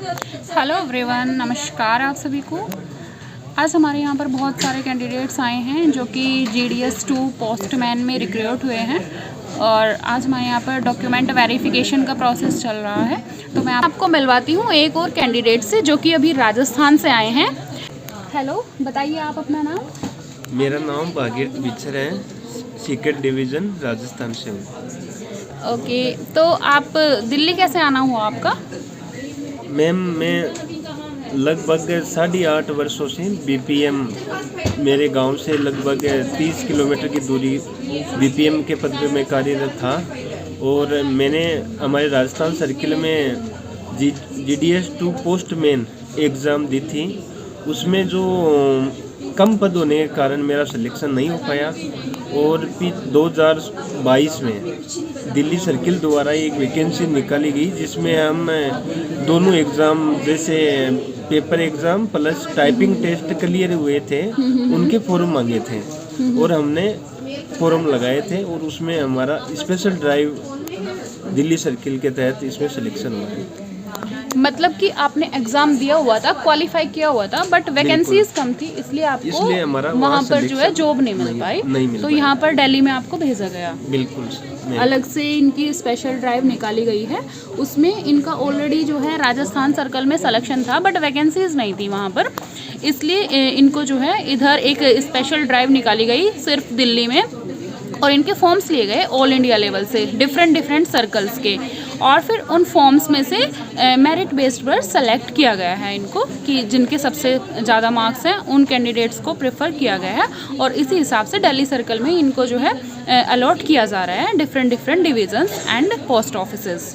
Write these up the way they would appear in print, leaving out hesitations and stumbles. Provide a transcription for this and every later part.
Hello everyone, नमस्कार आप सभी को। आज हमारे यहाँ पर बहुत सारे कैंडिडेट्स आए हैं जो कि GDS 2 पोस्टमैन में रिक्रूट हुए हैं और आज हमारे यहाँ पर डॉक्यूमेंट वेरिफिकेशन का प्रोसेस चल रहा है। तो मैं आपको मिलवाती हूँ एक और कैंडिडेट से जो कि अभी राजस्थान से आए हैं। हेलो, बताइए आप अपना नाम। मेरा नाम भागीरथ बिच्छर है, सीक्रेट डिवीज़न राजस्थान से हूँ। ओके, तो आप दिल्ली कैसे आना हुआ आपका? मैम, मैं लगभग 8.5 वर्षों से BPM मेरे गांव से लगभग 30 किलोमीटर की दूरी BPM के पद पे मैं कार्यरत था और मैंने हमारे राजस्थान सर्किल में GDS 2 पोस्टमैन एग्ज़ाम दी थी। उसमें जो कम पद होने के कारण मेरा सिलेक्शन नहीं हो पाया और फिर 2022 में दिल्ली सर्किल द्वारा एक वैकेंसी निकाली गई जिसमें हम दोनों एग्ज़ाम जैसे paper exam plus typing test clear हुए थे, उनके फॉर्म मांगे थे और हमने फॉर्म लगाए थे और उसमें हमारा स्पेशल ड्राइव दिल्ली सर्किल के तहत इसमें सिलेक्शन हुआ है। मतलब कि आपने एग्जाम दिया हुआ था, क्वालिफाई किया हुआ था, बट वैकेंसीज कम थी इसलिए आपको वहाँ पर जो है जॉब नहीं मिल पाई, तो यहाँ पर दिल्ली में आपको भेजा गया। बिल्कुल अलग से इनकी स्पेशल ड्राइव निकाली गई है, उसमें इनका ऑलरेडी जो है राजस्थान सर्कल में सिलेक्शन था बट वैकेंसीज नहीं थी वहाँ पर, इसलिए इनको जो है इधर एक स्पेशल ड्राइव निकाली गई सिर्फ दिल्ली में और इनके फॉर्म्स लिए गए ऑल इंडिया लेवल से डिफरेंट सर्कल्स के और फिर उन फॉर्म्स में से मेरिट बेस्ड पर सेलेक्ट किया गया है इनको कि जिनके सबसे ज़्यादा मार्क्स हैं उन कैंडिडेट्स को प्रेफर किया गया है और इसी हिसाब से दिल्ली सर्कल में इनको जो है अलॉट किया जा रहा है different divisions and post offices.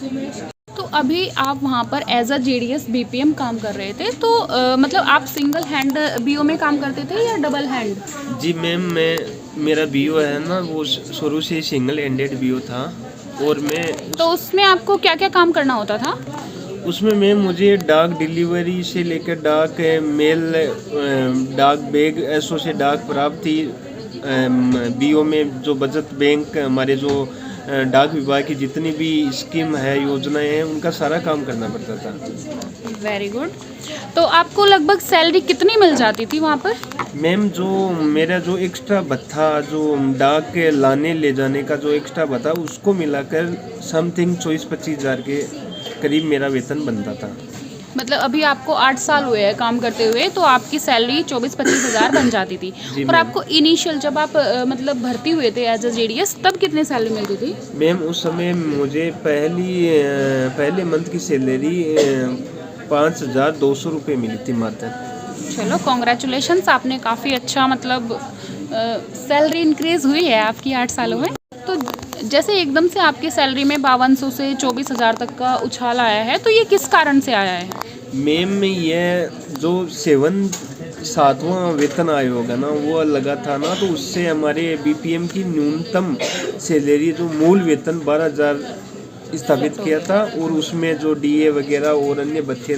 तो अभी आप वहाँ पर एज अ GDS BPM काम कर रहे थे, तो मतलब आप सिंगल हैंड BO में काम करते थे या डबल हैंड? जी मैम, मेरा BO है ना, वो शुरू से सिंगल हैंडेड BO था और मैं तो उसमें आपको क्या क्या काम करना होता था? उसमें मैम मुझे डाक डिलीवरी से लेकर डाक मेल, डाक बैग, ऐसों से डाक प्राप्ति, BO में जो बचत बैंक, हमारे जो डाक विभाग की जितनी भी स्कीम है, योजनाएं हैं, उनका सारा काम करना पड़ता था। Very good. तो आपको लगभग सैलरी कितनी मिल जाती थी वहाँ पर? मैम, जो मेरा जो एक्स्ट्रा भत्ता, जो डाक के लाने ले जाने का जो एक्स्ट्रा भत्ता, उसको मिलाकर समथिंग 24-25 हज़ार के करीब मेरा वेतन बनता था। मतलब अभी आपको 8 साल हुए हैं काम करते हुए, तो आपकी सैलरी 24-25 हज़ार बन जाती थी। और आपको इनिशियल जब आप मतलब भर्ती हुए थे एज अ GDS, तब कितनी सैलरी मिलती थी? मैम, उस समय मुझे पहले मंथ की सैलरी 5,200 रुपये मिली थी मात्र। चलो, कॉन्ग्रेचुलेशंस, आपने काफ़ी अच्छा मतलब सैलरी इंक्रीज हुई है आपकी 8 सालों में। तो जैसे एकदम से आपकी सैलरी में 5200 से 24,000 तक का उछाल आया है, तो ये किस कारण से आया है? मैम, ये जो 7वां वेतन आयोग है ना, वो लगा था ना, तो उससे हमारे BPM की न्यूनतम सैलरी जो मूल वेतन 12,000 स्थापित किया था और उसमें जो DA वगैरह और अन्य भत्ते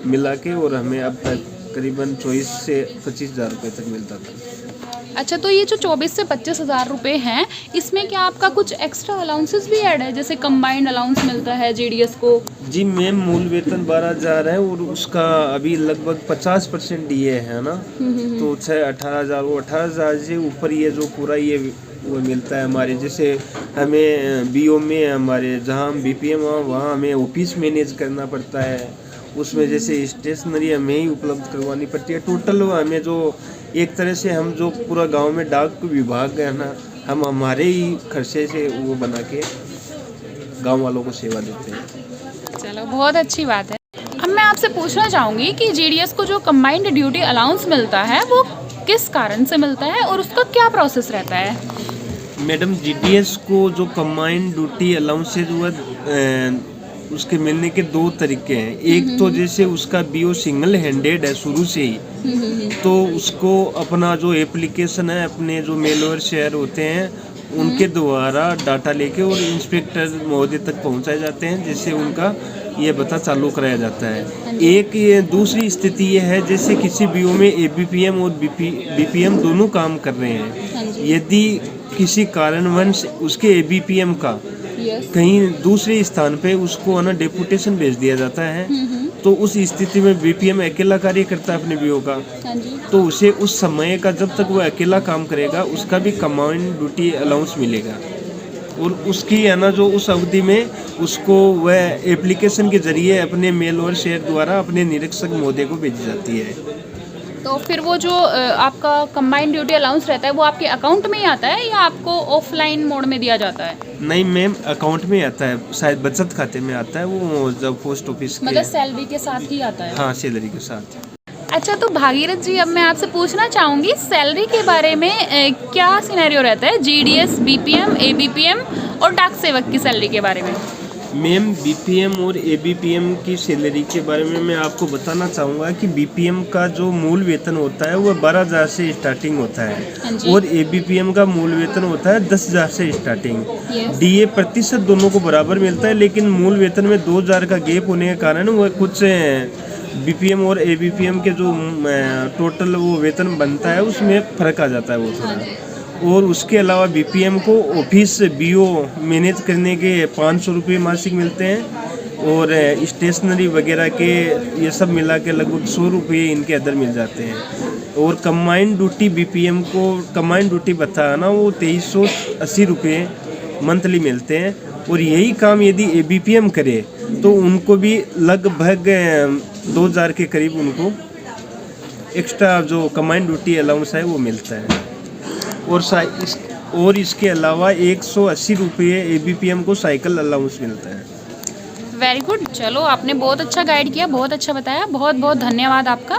मिला के और हमें अब तक करीबन 24 से 25 हज़ार रुपये तक मिलता था। अच्छा, तो ये जो 24 से 25 हज़ार रुपये हैं, इसमें क्या आपका कुछ एक्स्ट्रा अलाउंसेस भी ऐड है, जैसे कंबाइंड अलाउंस मिलता है GDS को? जी मैम, मूल वेतन 12,000 है और उसका अभी लगभग 50% DA है ना, तो 18,000, वो 18,000 से ऊपर ये जो पूरा ये वो मिलता है हमारे। जैसे हमें BO में हमारे जहाँ हम BPM वहाँ हमें ऑफिस मैनेज करना पड़ता है, उसमें जैसे स्टेशनरी हमें ही उपलब्ध करवानी पड़ती है। टोटल हमें जो एक तरह से हम जो पूरा गांव में डाक विभाग है ना, हम हमारे ही खर्चे से वो बना के गांव वालों को सेवा देते हैं। चलो, बहुत अच्छी बात है। अब मैं आपसे पूछना चाहूँगी कि GDS को जो कंबाइंड ड्यूटी अलाउंस मिलता है वो किस कारण से मिलता है और उसका क्या प्रोसेस रहता है? मैडम, GDS को जो कंबाइंड ड्यूटी अलाउंस है उसके मिलने के 2 तरीके हैं। एक तो जैसे उसका BO सिंगल हैंडेड है शुरू से ही, तो उसको अपना जो एप्लीकेशन है, अपने जो मेलवर शेयर होते हैं उनके द्वारा डाटा लेके और इंस्पेक्टर महोदय तक पहुंचाए जाते हैं, जिससे उनका ये भत्ता चालू कराया जाता है। एक ये दूसरी स्थिति ये है, जैसे किसी BO में ABPM और BPM दोनों काम कर रहे हैं, यदि किसी कारणवश उसके ABPM का Yes. कहीं दूसरे स्थान पे उसको है ना डेपुटेशन भेज दिया जाता है। तो उस स्थिति में बीपीएम अकेला कार्य करता है अपने बीओ का, हाँ जी। तो उसे उस समय का जब तक वो अकेला काम करेगा उसका भी कंबाइंड ड्यूटी अलाउंस मिलेगा। और उसकी है ना जो उस अवधि में उसको वह एप्लीकेशन के जरिए अपने मेल और शेयर द्वारा अपने निरीक्षक महोदय को भेजी जाती है। तो फिर वो जो आपका कंबाइंड ड्यूटी अलाउंस रहता है वो आपके अकाउंट में ही आता है या आपको ऑफलाइन मोड में दिया जाता है? नहीं मैम, अकाउंट में आता है, शायद बचत खाते में आता है वो, जब पोस्ट ऑफिस के, मतलब सैलरी के साथ ही आता है? हाँ सैलरी के साथ। अच्छा, तो भागीरथ जी अब मैं आपसे पूछना चाहूँगी सैलरी के बारे में, क्या सिनेरियो रहता है जीडीएस, बीपीएम, एबीपीएम और डाक सेवक की सैलरी के बारे में? मैम बीपीएम और एबीपीएम की सैलरी के बारे में मैं आपको बताना चाहूँगा कि बीपीएम का जो मूल वेतन होता है वह 12,000 से स्टार्टिंग होता हाँ है जी। और एबीपीएम का मूल वेतन होता है 10,000 से स्टार्टिंग। Yes. डीए प्रतिशत दोनों को बराबर मिलता है, लेकिन मूल वेतन में 2,000 का गैप होने के कारण वह कुछ बीपीएम और एबीपीएम के जो टोटल वो वेतन बनता है उसमें फ़र्क आ जाता है वो थोड़ा। और उसके अलावा बीपीएम को ऑफिस बीओ मैनेज करने के 500 रुपये मासिक मिलते हैं और स्टेशनरी वगैरह के ये सब मिला के लगभग 100 रुपये इनके अंदर मिल जाते हैं। और कंबाइंड ड्यूटी बीपीएम को कंबाइंड ड्यूटी बताया ना वो 2380 रुपये मंथली मिलते हैं। और यही काम यदि एबीपीएम करे तो उनको भी लगभग 2,000 के करीब उनको एक्स्ट्रा जो कंबाइंड ड्यूटी अलाउंस है वो मिलता है। और इसके अलावा 180 रुपये एबीपीएम को साइकिल अलाउंस मिलता है। वेरी गुड, चलो आपने बहुत अच्छा गाइड किया, बहुत अच्छा बताया, बहुत बहुत धन्यवाद आपका।